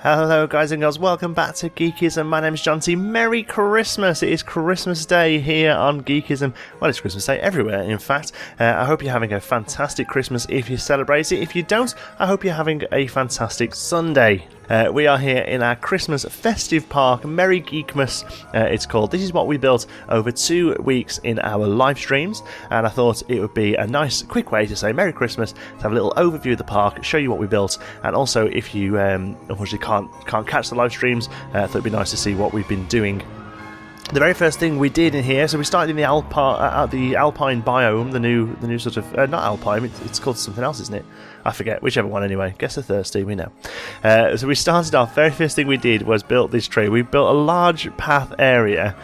Hello guys and girls, welcome back to Geekism. My name's John T. Merry Christmas! It is Christmas Day here on Geekism. Well, it's Christmas Day everywhere, in fact. I hope you're having a fantastic Christmas if you celebrate it. If you don't, I hope you're having a fantastic Sunday. We are here in our Christmas festive park, Merry Geekmas it's called. This is what we built over 2 weeks in our live streams, and I thought it would be a nice quick way to say Merry Christmas, to have a little overview of the park, show you what we built, and also if you unfortunately can't catch the live streams, I thought it'd be nice to see what we've been doing. The very first thing we did in here, so we started in the Alpine Biome, the new sort of, not Alpine, it's called something else, isn't it? I forget, whichever one anyway. Guess they're thirsty, we know. So we started off, very first thing we did was built this tree. We built a large path area,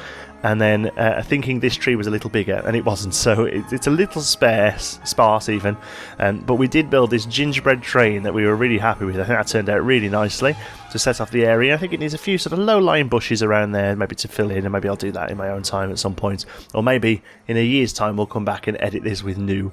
and then thinking this tree was a little bigger, and it wasn't, so it's a little sparse even, but we did build this gingerbread train that we were really happy with. I think that turned out really nicely to set off the area. I think it needs a few sort of low-lying bushes around there, maybe to fill in, and maybe I'll do that in my own time at some point, or maybe in a year's time we'll come back and edit this with new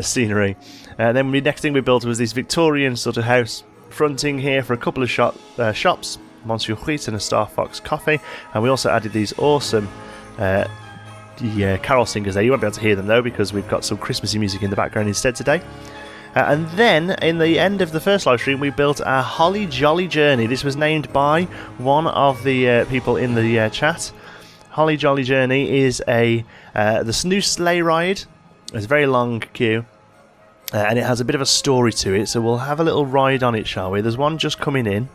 scenery. Then the next thing we built was this Victorian sort of house fronting here for a couple of shops, Monsieur Wheat and a Star Fox coffee, and we also added these awesome carol singers there. You won't be able to hear them though because we've got some Christmassy music in the background instead today. And then in the end of the first live stream we built our Holly Jolly Journey. This was named by one of the people in the chat. Holly Jolly Journey is the snoo sleigh ride. It's a very long queue. And it has a bit of a story to it, so we'll have a little ride on it, shall we? There's one just coming in.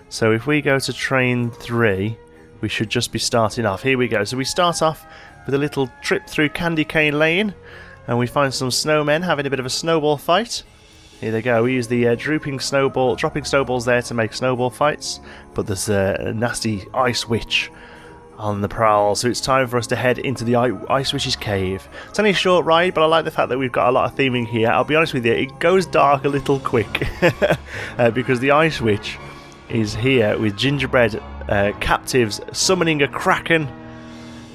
So if we go to train 3, we should just be starting off. Here we go. So we start off with a little trip through Candy Cane Lane, and we find some snowmen having a bit of a snowball fight. Here they go. We use the dropping snowballs there to make snowball fights, but there's a nasty ice witch on the prowl, so it's time for us to head into the Ice Witch's cave. It's only a short ride, but I like the fact that we've got a lot of theming here. I'll be honest with you, it goes dark a little quick because the Ice Witch is here with gingerbread captives summoning a kraken,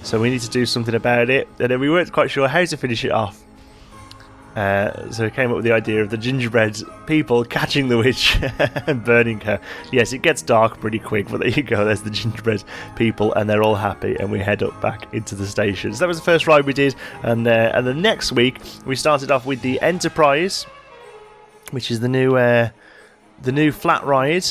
so we need to do something about it, and then we weren't quite sure how to finish it off, so we came up with the idea of the gingerbread people catching the witch and burning her. Yes, it gets dark pretty quick, but there you go, there's the gingerbread people, and they're all happy, and we head up back into the station. So that was the first ride we did, and the next week we started off with the Enterprise, which is the new flat ride.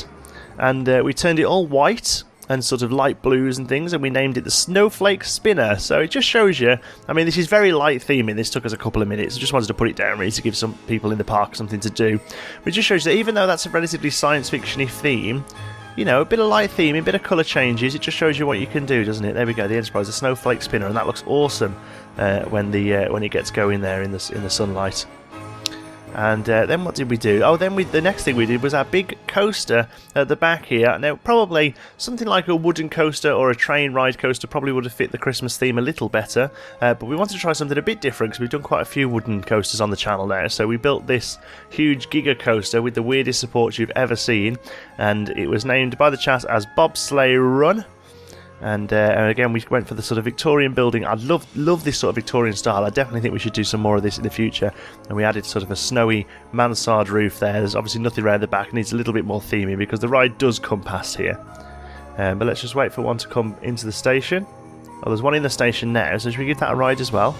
And we turned it all white and sort of light blues and things, and we named it the Snowflake Spinner. So it just shows you, I mean, this is very light theming. This took us a couple of minutes. I just wanted to put it down really to give some people in the park something to do. But it just shows you that even though that's a relatively science fiction-y theme, you know, a bit of light theming, a bit of colour changes, it just shows you what you can do, doesn't it? There we go, the Enterprise, the Snowflake Spinner, and that looks awesome when it gets going there in the sunlight. And then what did we do? Oh, then the next thing we did was our big coaster at the back here. Now, probably something like a wooden coaster or a train ride coaster probably would have fit the Christmas theme a little better. But we wanted to try something a bit different because we've done quite a few wooden coasters on the channel now. So we built this huge giga coaster with the weirdest support you've ever seen. And it was named by the chat as Bobsleigh Run. And again, we went for the sort of Victorian building. I love this sort of Victorian style. I definitely think we should do some more of this in the future. And we added sort of a snowy mansard roof there. There's obviously nothing around the back. It needs a little bit more theming because the ride does come past here. But let's just wait for one to come into the station. Oh, there's one in the station now, so should we give that a ride as well?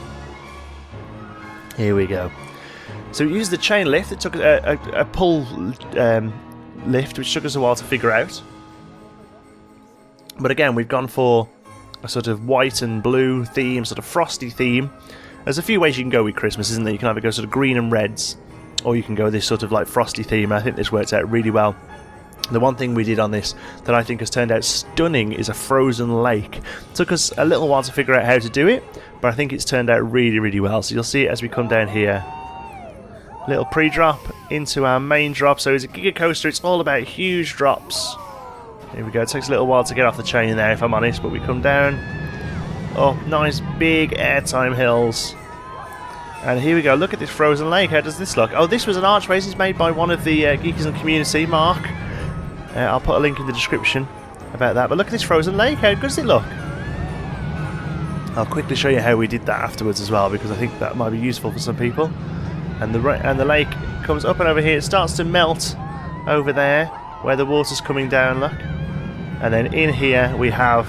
Here we go. So we used the chain lift. It took a pull lift, which took us a while to figure out. But again, we've gone for a sort of white and blue theme, sort of frosty theme. There's a few ways you can go with Christmas, isn't there? You can either go sort of green and reds, or you can go this sort of like frosty theme. I think this works out really well. The one thing we did on this that I think has turned out stunning is a frozen lake. It took us a little while to figure out how to do it, but I think it's turned out really, really well. So you'll see it as we come down here. Little pre-drop into our main drop. So it's a giga coaster. It's all about huge drops. Here we go, it takes a little while to get off the chain there if I'm honest, but we come down. Oh, nice big airtime hills. And here we go, look at this frozen lake, how does this look? Oh, this was an archway, this is made by one of the Geekism community, Mark. I'll put a link in the description about that, but look at this frozen lake, how good does it look? I'll quickly show you how we did that afterwards as well, because I think that might be useful for some people. And the lake comes up and over here, it starts to melt over there. where the water's coming down, look. And then in here we have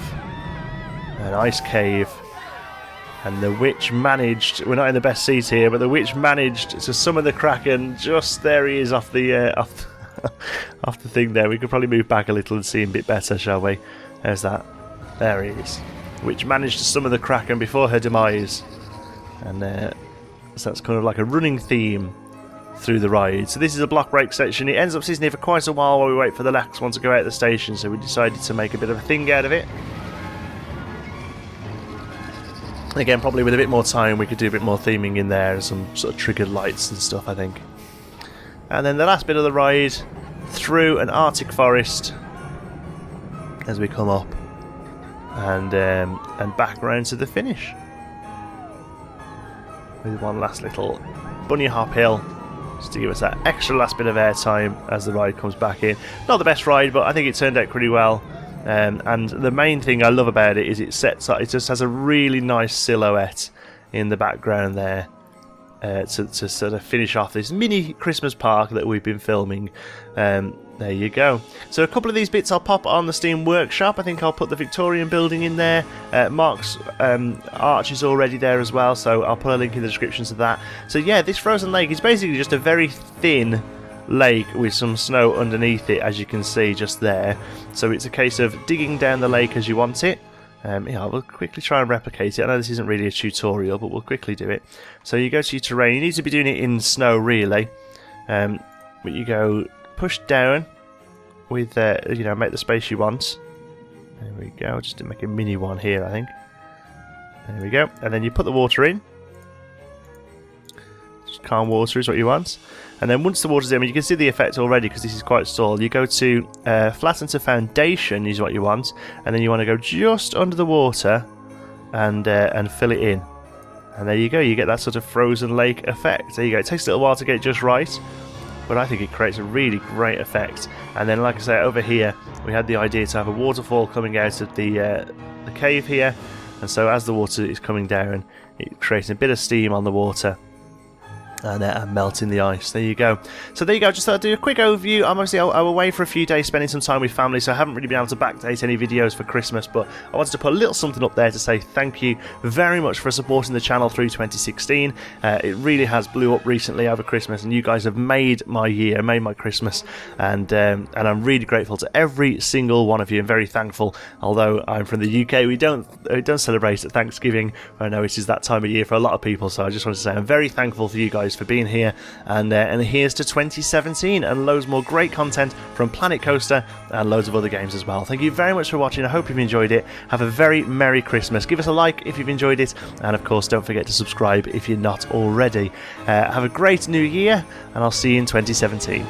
an ice cave. And the witch managed, we're not in the best seat here, but the witch managed to summon the Kraken. Just there he is off the off the thing there. We could probably move back a little and see him a bit better, shall we? There's that. There he is. Witch managed to summon the Kraken before her demise. And so that's kind of like a running theme through the ride. So this is a block break section. It ends up sitting here for quite a while while we wait for the next one to go out of the station. So we decided to make a bit of a thing out of it. Again, probably with a bit more time we could do a bit more theming in there and some sort of triggered lights and stuff, I think. And then the last bit of the ride through an Arctic forest as we come up and back round to the finish with one last little bunny hop hill just to give us that extra last bit of airtime as the ride comes back in. Not the best ride, but I think it turned out pretty well. And the main thing I love about it is it just has a really nice silhouette in the background there to sort of finish off this mini Christmas park that we've been filming. There you go. So a couple of these bits I'll pop on the Steam Workshop. I think I'll put the Victorian building in there. Mark's arch is already there as well, so I'll put a link in the description to that. So yeah, this frozen lake is basically just a very thin lake with some snow underneath it, as you can see just there. So it's a case of digging down the lake as you want it. Yeah, we'll quickly try and replicate it. I know this isn't really a tutorial, but we'll quickly do it. So you go to your terrain. You need to be doing it in snow, really. But you go push down with, you know, make the space you want. There we go. Just to make a mini one here, I think. There we go. And then you put the water in. Just calm water is what you want. And then once the water's in, I mean, you can see the effect already because this is quite stalled. You go to flatten to foundation is what you want, and then you want to go just under the water and fill it in. And there you go, you get that sort of frozen lake effect. There you go. It takes a little while to get it just right, but I think it creates a really great effect. And then, like I say, over here we had the idea to have a waterfall coming out of the cave here, and so as the water is coming down, it creates a bit of steam on the water. And melting the ice. There you go. So there you go. Just thought I'd do a quick overview. I'm away for a few days spending some time with family, so I haven't really been able to backdate any videos for Christmas, but I wanted to put a little something up there to say thank you very much for supporting the channel through 2016. It really has blew up recently over Christmas, and you guys have made my year, made my Christmas, and I'm really grateful to every single one of you. I'm very thankful. Although I'm from the UK, we don't celebrate at Thanksgiving. I know it is that time of year for a lot of people, so I just want to say I'm very thankful for you guys for being here, and here's to 2017 and loads more great content from Planet Coaster and loads of other games as well. Thank you very much for watching. I hope you've enjoyed it. Have a very Merry Christmas. Give us a like if you've enjoyed it, and of course don't forget to subscribe if you're not already. Have a great new year, and I'll see you in 2017.